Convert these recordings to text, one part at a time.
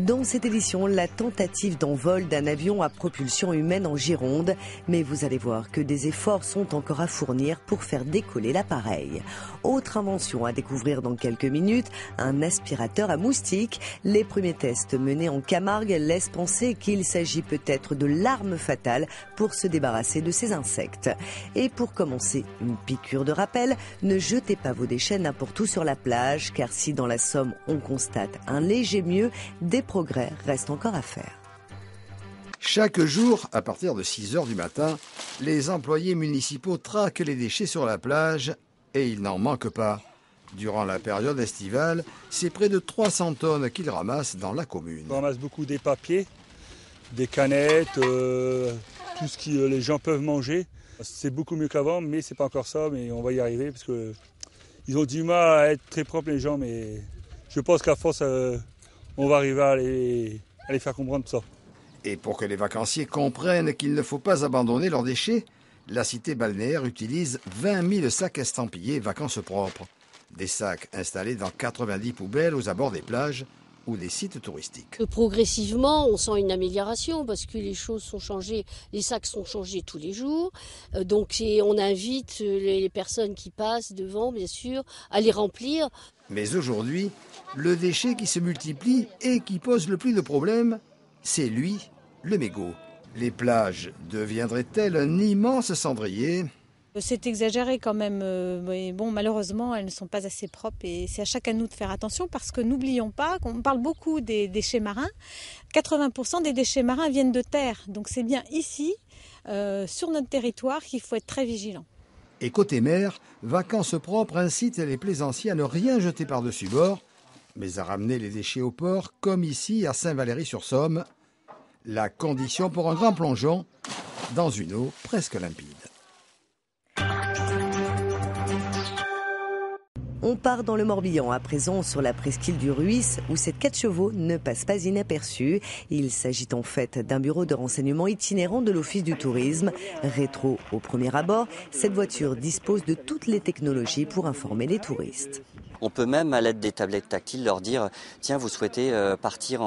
Dans cette édition, la tentative d'envol d'un avion à propulsion humaine en Gironde. Mais vous allez voir que des efforts sont encore à fournir pour faire décoller l'appareil. Autre invention à découvrir dans quelques minutes, un aspirateur à moustiques. Les premiers tests menés en Camargue laissent penser qu'il s'agit peut-être de l'arme fatale pour se débarrasser de ces insectes. Et pour commencer, une piqûre de rappel, ne jetez pas vos déchets n'importe où sur la plage, car si dans la Somme on constate un léger mieux, des progrès restent encore à faire. Chaque jour, à partir de 6 heures du matin, les employés municipaux traquent les déchets sur la plage et il n'en manque pas. Durant la période estivale, c'est près de 300 tonnes qu'ils ramassent dans la commune. On ramasse beaucoup des papiers, des canettes, tout ce que les gens peuvent manger. C'est beaucoup mieux qu'avant, mais c'est pas encore ça, mais on va y arriver parce que ils ont du mal à être très propres les gens, mais je pense qu'à force, on va arriver à les faire comprendre ça. Et pour que les vacanciers comprennent qu'il ne faut pas abandonner leurs déchets, la cité balnéaire utilise 20 000 sacs estampillés vacances propres. Des sacs installés dans 90 poubelles aux abords des plages ou des sites touristiques. Progressivement, on sent une amélioration parce que les choses sont changées, les sacs sont changés tous les jours. Donc on invite les personnes qui passent devant, bien sûr, à les remplir. Mais aujourd'hui, le déchet qui se multiplie et qui pose le plus de problèmes, c'est lui, le mégot. Les plages deviendraient-elles un immense cendrier ? C'est exagéré quand même, mais bon, malheureusement, elles ne sont pas assez propres et c'est à chacun de nous de faire attention parce que n'oublions pas qu'on parle beaucoup des déchets marins. 80% des déchets marins viennent de terre, donc c'est bien ici, sur notre territoire, qu'il faut être très vigilant. Et côté mer, Vacances propres incite les plaisanciers à ne rien jeter par-dessus bord, mais à ramener les déchets au port, comme ici à Saint-Valery-sur-Somme. La condition pour un grand plongeon dans une eau presque limpide. On part dans le Morbihan, à présent sur la presqu'île du Ruisse, où cette 4 chevaux ne passe pas inaperçue. Il s'agit en fait d'un bureau de renseignement itinérant de l'Office du tourisme. Rétro au premier abord, cette voiture dispose de toutes les technologies pour informer les touristes. On peut même, à l'aide des tablettes tactiles, leur dire « Tiens, vous souhaitez partir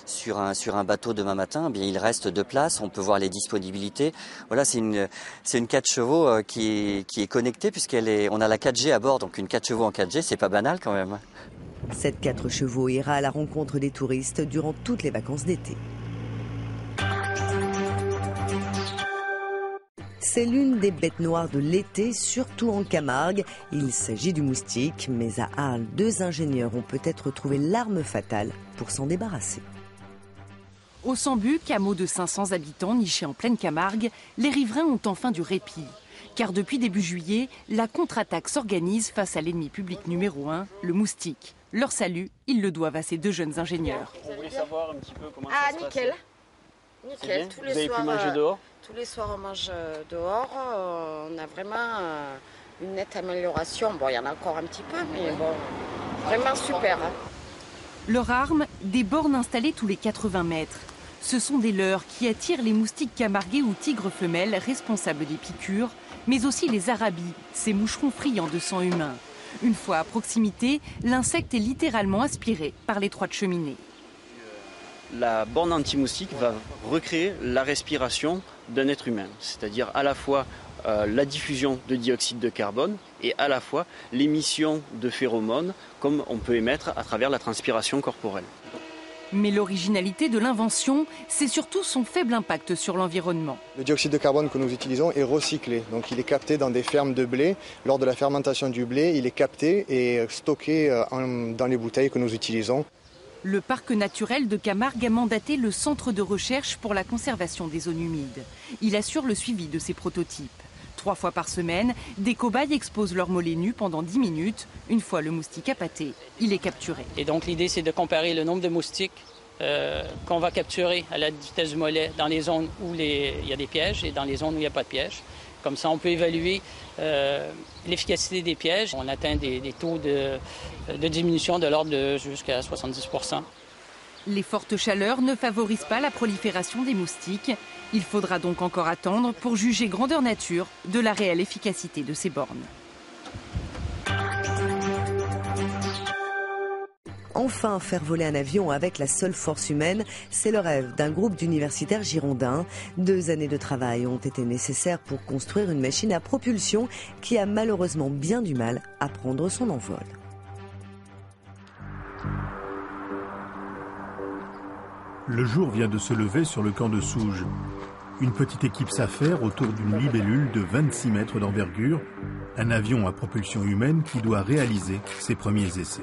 sur un bateau demain matin ?» Eh bien, il reste 2 places, on peut voir les disponibilités. Voilà, c'est une 4 chevaux qui est connectée puisqu'on a la 4G à bord, donc une 4 chevaux en 4G, c'est pas banal quand même. Cette 4 chevaux ira à la rencontre des touristes durant toutes les vacances d'été. C'est l'une des bêtes noires de l'été, surtout en Camargue. Il s'agit du moustique, mais à Arles, 2 ingénieurs ont peut-être trouvé l'arme fatale pour s'en débarrasser. Au Sambuc, hameau de 500 habitants niché en pleine Camargue, les riverains ont enfin du répit. Car depuis début juillet, la contre-attaque s'organise face à l'ennemi public numéro 1, le moustique. Leur salut, ils le doivent à ces 2 jeunes ingénieurs. On voulait savoir un petit peu comment ça se passait. Nickel. Tous les soirs, pu manger dehors? Tous les soirs, on mange dehors. On a vraiment une nette amélioration. Bon, il y en a encore un petit peu, mais bon, vraiment super. Leur arme, des bornes installées tous les 80 mètres. Ce sont des leurres qui attirent les moustiques camarguais ou tigres femelles responsables des piqûres, mais aussi les arabis, ces moucherons friands de sang humain. Une fois à proximité, l'insecte est littéralement aspiré par l'étroite cheminée. La borne anti-moustique va recréer la respiration d'un être humain, c'est-à-dire à la fois la diffusion de dioxyde de carbone et à la fois l'émission de phéromones comme on peut émettre à travers la transpiration corporelle. Mais l'originalité de l'invention, c'est surtout son faible impact sur l'environnement. Le dioxyde de carbone que nous utilisons est recyclé, donc il est capté dans des fermes de blé. Lors de la fermentation du blé, il est capté et stocké dans les bouteilles que nous utilisons. Le parc naturel de Camargue a mandaté le Centre de recherche pour la conservation des zones humides. Il assure le suivi de ces prototypes. 3 fois par semaine, des cobayes exposent leurs mollets nus pendant 10 minutes. Une fois le moustique appâté, il est capturé. Et donc l'idée, c'est de comparer le nombre de moustiques qu'on va capturer à la vitesse du mollet dans les zones où il y a des pièges et dans les zones où il n'y a pas de pièges. Comme ça, on peut évaluer l'efficacité des pièges. On atteint des taux de diminution de l'ordre de jusqu'à 70%. Les fortes chaleurs ne favorisent pas la prolifération des moustiques. Il faudra donc encore attendre pour juger grandeur nature de la réelle efficacité de ces bornes. Enfin, faire voler un avion avec la seule force humaine, c'est le rêve d'un groupe d'universitaires girondins. 2 années de travail ont été nécessaires pour construire une machine à propulsion qui a malheureusement bien du mal à prendre son envol. Le jour vient de se lever sur le camp de Souges. Une petite équipe s'affaire autour d'une libellule de 26 mètres d'envergure, un avion à propulsion humaine qui doit réaliser ses premiers essais.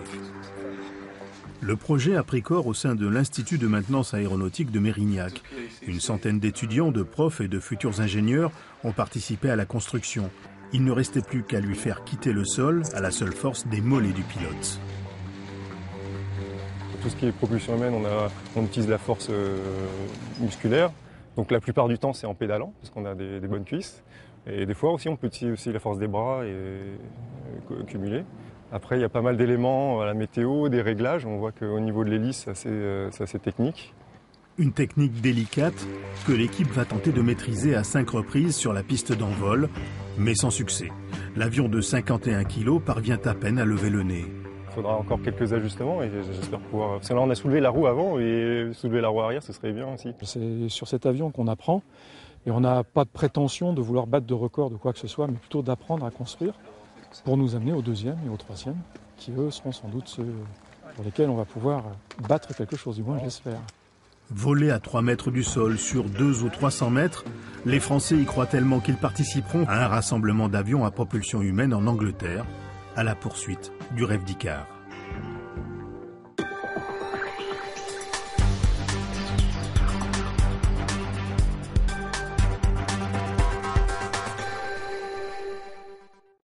Le projet a pris corps au sein de l'Institut de maintenance aéronautique de Mérignac. Une centaine d'étudiants, de profs et de futurs ingénieurs ont participé à la construction. Il ne restait plus qu'à lui faire quitter le sol à la seule force des mollets du pilote. Pour tout ce qui est propulsion humaine, on utilise la force musculaire. Donc la plupart du temps, c'est en pédalant, parce qu'on a des bonnes cuisses. Et des fois aussi, on peut utiliser aussi la force des bras et cumuler. Après, il y a pas mal d'éléments, la météo, des réglages. On voit qu'au niveau de l'hélice, c'est assez technique. Une technique délicate que l'équipe va tenter de maîtriser à 5 reprises sur la piste d'envol, mais sans succès. L'avion de 51 kg parvient à peine à lever le nez. Il faudra encore quelques ajustements et j'espère pouvoir... Parce que là, on a soulevé la roue avant et soulever la roue arrière, ce serait bien aussi. C'est sur cet avion qu'on apprend et on n'a pas de prétention de vouloir battre de record de quoi que ce soit, mais plutôt d'apprendre à construire pour nous amener au 2e et au 3e, qui eux seront sans doute ceux pour lesquels on va pouvoir battre quelque chose, du moins je l'espère. Volés à 3 mètres du sol sur 200 ou 300 mètres, les Français y croient tellement qu'ils participeront à un rassemblement d'avions à propulsion humaine en Angleterre, à la poursuite du rêve d'Icare.